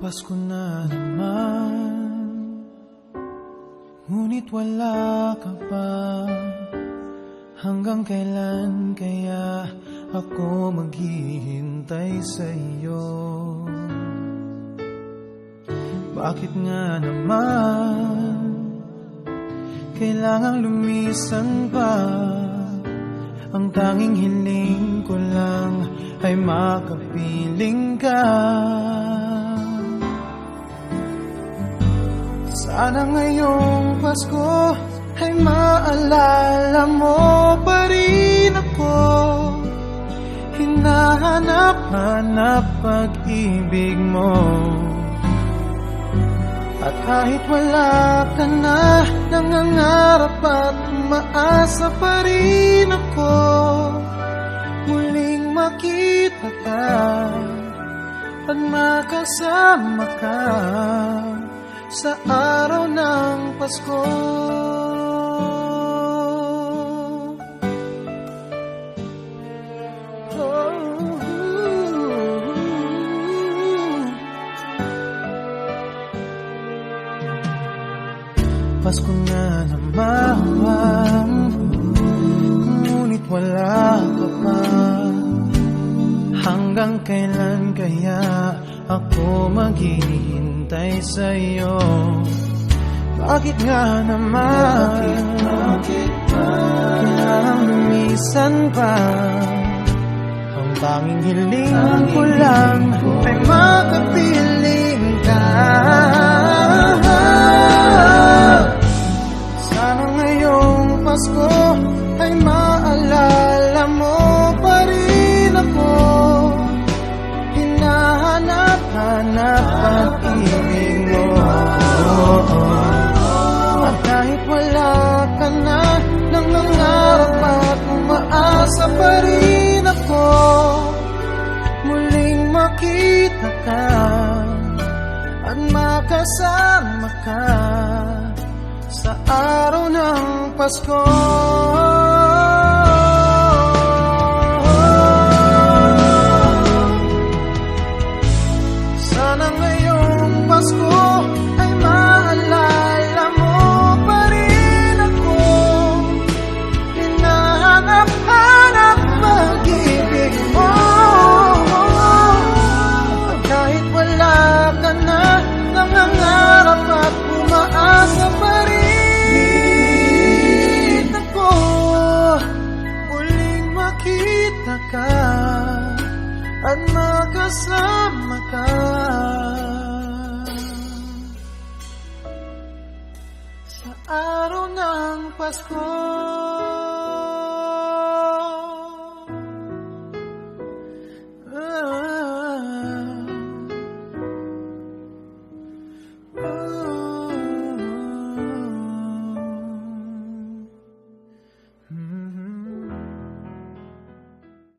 Pasko na naman, ngunit wala ka pa. Hanggang kailan kaya ako maghihintay sa iyo? Bakit nga naman kailangang lumisan pa? Ang tanging hiling ko lang ay makapiling ka. Sana ngayong Pasko ay maalala mo pa rin ako. Hinahanap-hanap pag-ibig mo. At kahit wala ka na, nangangarap at umaasa pa rin ako. Muling makita ka at makasama ka sa araw ng Pasko. Pasko na naman, ngunit wala ka pa. Hanggang kailan kaya ako maghihintay sa iyo? Bakit nga naman kailangang lumisan pa? Ang tanging hiling ko lang ay makapiling ka. Sana ngayong Pasko ay maalala mo pa rin ako. Hinahanap-hanap pag-ibig mo. At kahit wala ka na, nangangarap at umaasa pa rin ako. Muling makita ka at makasama ka sa araw ng Pasko. Sana ngayong Pasko ay maalala mo pa rin ako. Hinahanap-hanap pag-ibig mo. At kahit wala ka na, nangangarap at umaasa pa rin ako. Muling makita ka at makasama ka sa araw ng Pasko.